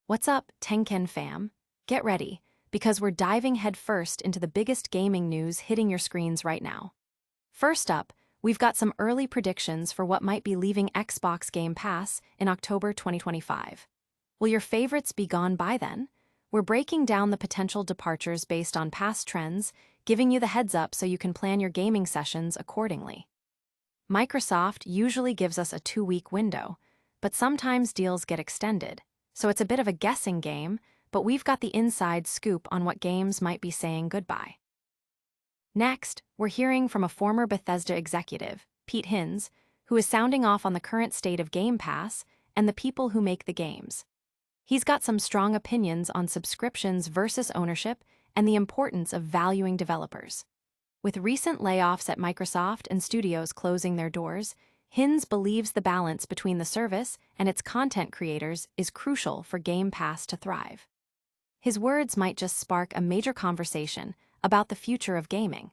What's up, Tenken fam? Get ready, because we're diving headfirst into the biggest gaming news hitting your screens right now. First up, we've got some early predictions for what might be leaving Xbox Game Pass in October 2025. Will your favorites be gone by then? We're breaking down the potential departures based on past trends, giving you the heads up so you can plan your gaming sessions accordingly. Microsoft usually gives us a 2-week window, but sometimes deals get extended. So it's a bit of a guessing game, but we've got the inside scoop on what games might be saying goodbye. Next, we're hearing from a former Bethesda executive, Pete Hines, who is sounding off on the current state of Game Pass and the people who make the games. He's got some strong opinions on subscriptions versus ownership and the importance of valuing developers. With recent layoffs at Microsoft and studios closing their doors, Hines believes the balance between the service and its content creators is crucial for Game Pass to thrive. His words might just spark a major conversation about the future of gaming.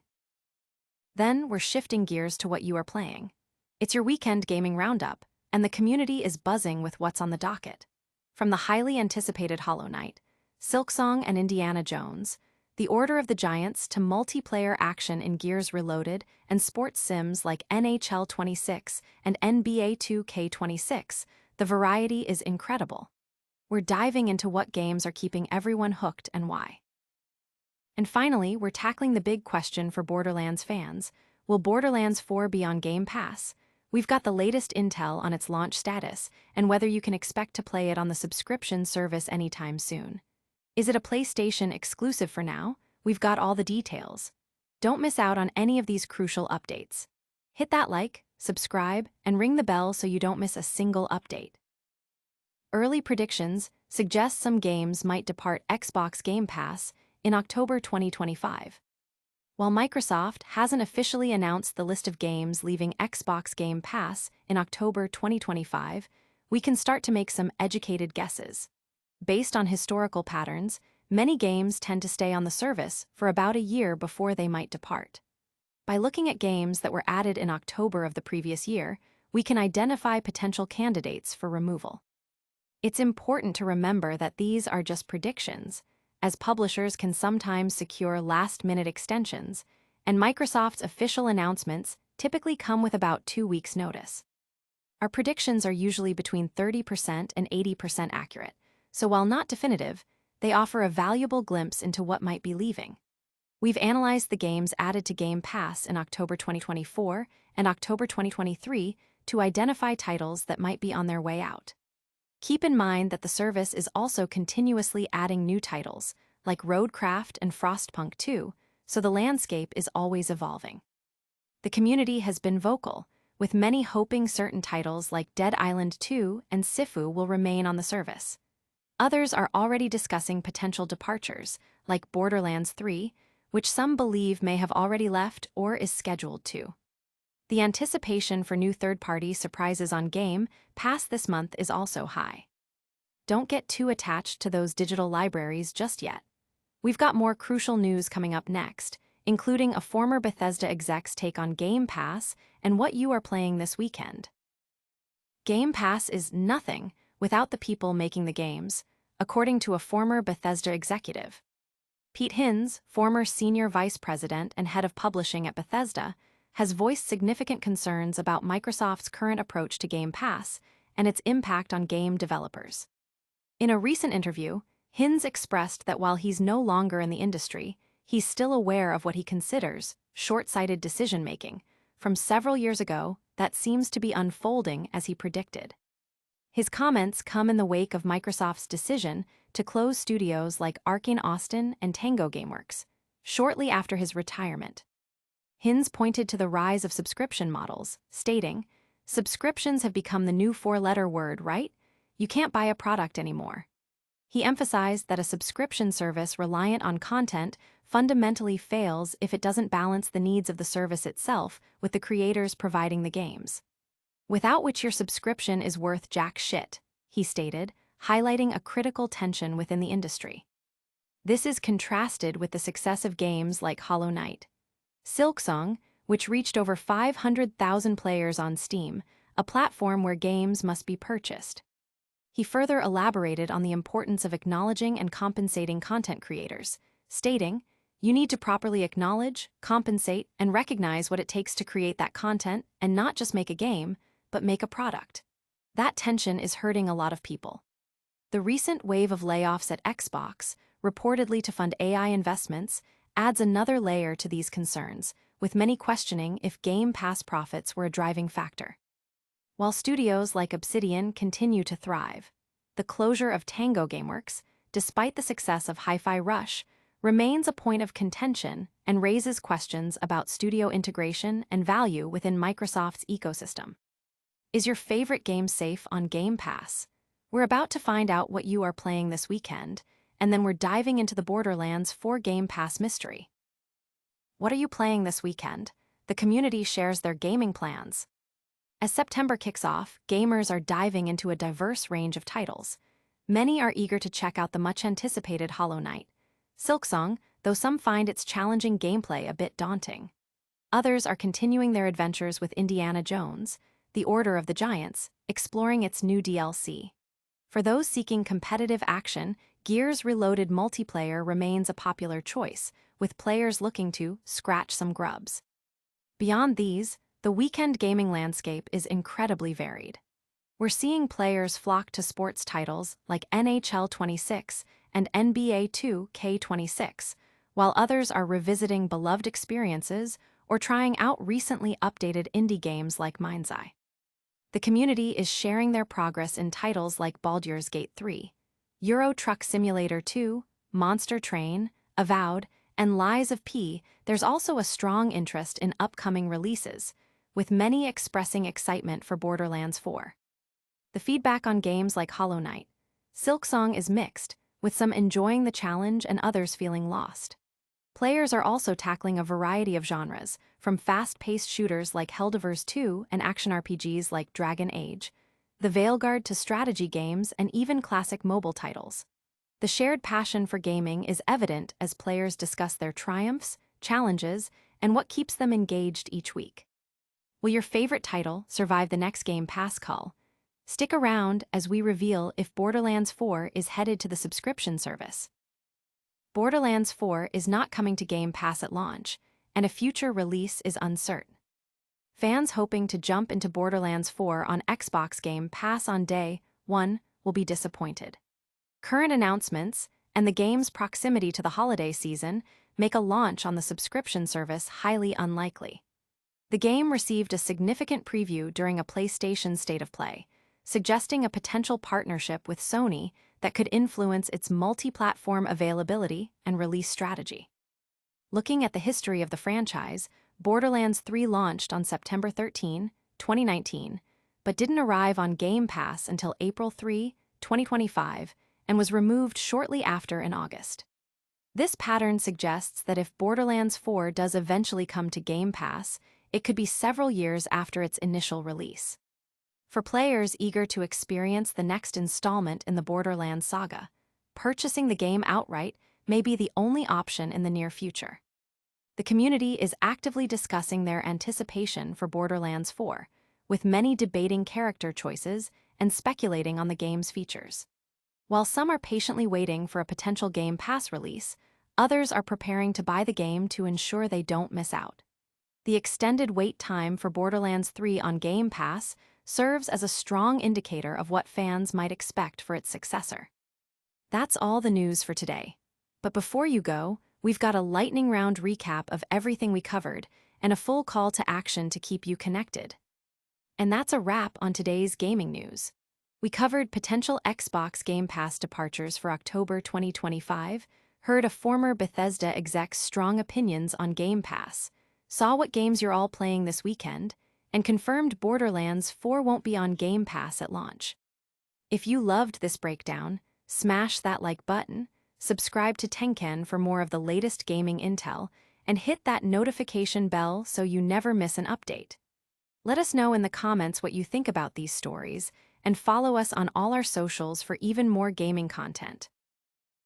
Then we're shifting gears to what you are playing. It's your weekend gaming roundup, and the community is buzzing with what's on the docket. From the highly anticipated Hollow Knight, Silksong and Indiana Jones, The Order of the Giants to multiplayer action in Gears Reloaded and sports sims like NHL 26 and NBA 2K26, the variety is incredible. We're diving into what games are keeping everyone hooked and why. And finally, we're tackling the big question for Borderlands fans. Will Borderlands 4 be on Game Pass? We've got the latest intel on its launch status and whether you can expect to play it on the subscription service anytime soon. Is it a PlayStation exclusive for now? We've got all the details. Don't miss out on any of these crucial updates. Hit that like, subscribe, and ring the bell so you don't miss a single update. Early predictions suggest some games might depart Xbox Game Pass in October 2025. While Microsoft hasn't officially announced the list of games leaving Xbox Game Pass in October 2025, we can start to make some educated guesses. Based on historical patterns, many games tend to stay on the service for about a year before they might depart. By looking at games that were added in October of the previous year, we can identify potential candidates for removal. It's important to remember that these are just predictions, as publishers can sometimes secure last-minute extensions, and Microsoft's official announcements typically come with about 2 weeks' notice. Our predictions are usually between 30% and 80% accurate, so while not definitive, they offer a valuable glimpse into what might be leaving. We've analyzed the games added to Game Pass in October 2024 and October 2023 to identify titles that might be on their way out. Keep in mind that the service is also continuously adding new titles, like Roadcraft and Frostpunk 2, so the landscape is always evolving. The community has been vocal, with many hoping certain titles like Dead Island 2 and Sifu will remain on the service. Others are already discussing potential departures, like Borderlands 3, which some believe may have already left or is scheduled to. The anticipation for new third-party surprises on Game Pass this month is also high. Don't get too attached to those digital libraries just yet. We've got more crucial news coming up next, including a former Bethesda exec's take on Game Pass and what you are playing this weekend. Game Pass is nothing without the people making the games, according to a former Bethesda executive. Pete Hines, former senior vice president and head of publishing at Bethesda, has voiced significant concerns about Microsoft's current approach to Game Pass and its impact on game developers. In a recent interview, Hines expressed that while he's no longer in the industry, he's still aware of what he considers short-sighted decision-making from several years ago that seems to be unfolding as he predicted. His comments come in the wake of Microsoft's decision to close studios like Arkane Austin and Tango Gameworks, shortly after his retirement. Hines pointed to the rise of subscription models, stating, "Subscriptions have become the new 4-letter word, right? You can't buy a product anymore." He emphasized that a subscription service reliant on content fundamentally fails if it doesn't balance the needs of the service itself with the creators providing the games. "Without which your subscription is worth jack shit," he stated, highlighting a critical tension within the industry. This is contrasted with the success of games like Hollow Knight. Silksong, which reached over 500,000 players on Steam, a platform where games must be purchased. He further elaborated on the importance of acknowledging and compensating content creators, stating, "You need to properly acknowledge, compensate, and recognize what it takes to create that content and not just make a game, but make a product." That tension is hurting a lot of people. The recent wave of layoffs at Xbox, reportedly to fund AI investments, adds another layer to these concerns, with many questioning if Game Pass profits were a driving factor. While studios like Obsidian continue to thrive, the closure of Tango Gameworks, despite the success of Hi-Fi Rush, remains a point of contention and raises questions about studio integration and value within Microsoft's ecosystem. Is your favorite game safe on Game Pass? We're about to find out what you are playing this weekend, and then we're diving into the Borderlands 4 Game Pass mystery. What are you playing this weekend? The community shares their gaming plans. As September kicks off, gamers are diving into a diverse range of titles. Many are eager to check out the much-anticipated Hollow Knight. Silksong, though some find its challenging gameplay a bit daunting. Others are continuing their adventures with Indiana Jones, The Order of the Giants, exploring its new DLC. For those seeking competitive action, Gears Reloaded multiplayer remains a popular choice, with players looking to scratch some grubs. Beyond these, the weekend gaming landscape is incredibly varied. We're seeing players flock to sports titles like NHL 26 and NBA 2K26, while others are revisiting beloved experiences or trying out recently updated indie games like Mind's Eye. The community is sharing their progress in titles like Baldur's Gate 3, Euro Truck Simulator 2, Monster Train, Avowed, and Lies of P. There's also a strong interest in upcoming releases, with many expressing excitement for Borderlands 4. The feedback on games like Hollow Knight, Silksong is mixed, with some enjoying the challenge and others feeling lost. Players are also tackling a variety of genres, from fast-paced shooters like Helldivers 2 and action RPGs like Dragon Age, the Veilguard to strategy games and even classic mobile titles. The shared passion for gaming is evident as players discuss their triumphs, challenges, and what keeps them engaged each week. Will your favorite title survive the next Game Pass call? Stick around as we reveal if Borderlands 4 is headed to the subscription service. Borderlands 4 is not coming to Game Pass at launch, and a future release is uncertain. Fans hoping to jump into Borderlands 4 on Xbox Game Pass on day 1 will be disappointed. Current announcements and the game's proximity to the holiday season make a launch on the subscription service highly unlikely. The game received a significant preview during a PlayStation State of Play, suggesting a potential partnership with Sony that could influence its multi-platform availability and release strategy. Looking at the history of the franchise, Borderlands 3 launched on September 13, 2019, but didn't arrive on Game Pass until April 3, 2025, and was removed shortly after in August. This pattern suggests that if Borderlands 4 does eventually come to Game Pass, it could be several years after its initial release. For players eager to experience the next installment in the Borderlands saga, purchasing the game outright may be the only option in the near future. The community is actively discussing their anticipation for Borderlands 4, with many debating character choices and speculating on the game's features. While some are patiently waiting for a potential Game Pass release, others are preparing to buy the game to ensure they don't miss out. The extended wait time for Borderlands 3 on Game Pass serves as a strong indicator of what fans might expect for its successor. That's all the news for today. But before you go, we've got a lightning round recap of everything we covered and a full call to action to keep you connected. And that's a wrap on today's gaming news. We covered potential Xbox Game Pass departures for October 2025, heard a former Bethesda exec's strong opinions on Game Pass, saw what games you're all playing this weekend, and confirmed Borderlands 4 won't be on Game Pass at launch. If you loved this breakdown, smash that like button, subscribe to Tenken for more of the latest gaming intel, and hit that notification bell so you never miss an update. Let us know in the comments what you think about these stories, and follow us on all our socials for even more gaming content.